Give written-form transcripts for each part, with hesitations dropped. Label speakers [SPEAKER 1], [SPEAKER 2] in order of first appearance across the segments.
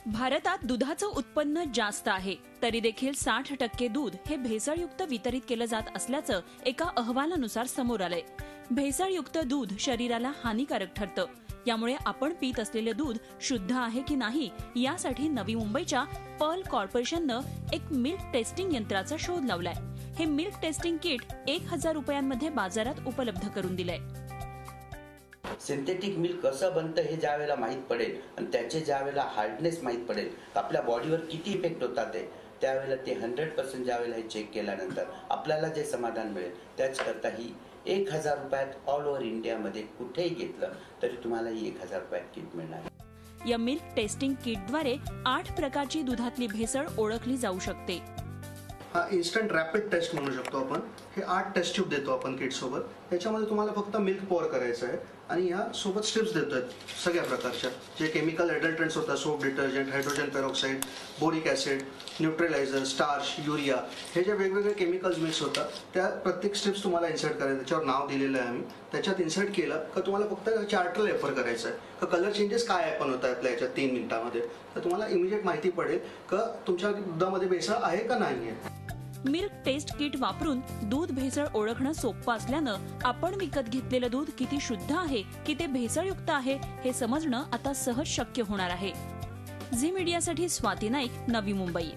[SPEAKER 1] भारतात दुधाचं उत्पन्न जास्त आहे, तरी देखील 60% दूध हे भेसळयुक्त वितरित केलं जात असल्याचं एका अहवालानुसार समोर आलंय. भेसळयुक्त दूध शरीराला हानिकारक ठरतं. यामुळे आपण पीत असलेलं दूध शुद्ध आहे की नाही यासाठी नवी मुंबईच्या पर्ल कॉर्पोरेशननं एक मिल्क टेस्टिंग यंत्राचा शोध लावलाय. हे मिल्क टेस्टिंग किट 1000 रुपयांमध्ये बाजारात उपलब्ध करून दिलंय.
[SPEAKER 2] सिंथेटिक मिल्क कसं बनतं हे ज्या वेळेला माहीत पडेल आणि त्याचे ज्या वेळेला हार्डनेस माहीत पडेल, आपल्या बॉडीवर किती इफेक्ट होतात त्यावेळेला ते 100% ज्या वेळेला हे चेक केल्यानंतर आपल्याला जे समाधान मिळेल त्याचकरता ही 1000 रुपयात ऑल ओव्हर इंडियामध्ये कुठेही घेतलं तरी तुम्हाला ही 1000 रुपयात किट मिळणार.
[SPEAKER 1] या मिल्क टेस्टिंग किटद्वारे 8 प्रकारची दुधातली भेसळ ओळखली जाऊ शकते.
[SPEAKER 3] हा इन्स्टंट रॅपिड टेस्ट म्हणू शकतो आपण. हे 8 टेस्ट ट्यूब देतो आपण किट सोबत. त्याच्यामध्ये तुम्हाला फक्त मिल्क पोअर करायचं आहे आणि ह्या सोबत स्ट्रिप्स देतोय सगळ्या प्रकारच्या जे केमिकल एडल्टरंट्स होतात, soap detergent, hydrogen peroxide, boric acid, neutraliser, starch, urea, हे जे वेगवेगळे केमिकल्स मिक्स होतात त्या प्रत्येक स्ट्रिप्स तुम्हाला इन्सर्ट करायचं. त्याच्यावर नाव दिलेलं आहे आम्ही. त्याच्यात इन्सर्ट केलं का तुम्हाला फक्त चार्टला रेफर करायचं आहे का कलर चेंजेस काय आहे पण होत आहे आपल्या याच्यात 3 मिनिटामध्ये. तर तुम्हाला इमिजिएट माहिती पडेल का तुमच्या दुधामध्ये भेसळ आहे का नाही आहे.
[SPEAKER 1] मिल्क टेस्ट किट वापरून दूध भेसळ ओळखणं सोपं असल्यानं आपण विकत घेतलेलं दूध किती शुद्ध आहे की ते भेसळयुक्त आहे हे समजणं आता सहज शक्य होणार आहे. झी मीडियासाठी स्वाती नाईक, नवी मुंबई.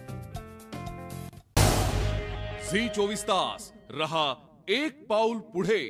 [SPEAKER 4] झी 24 तास रहा एक पाऊल पुढे.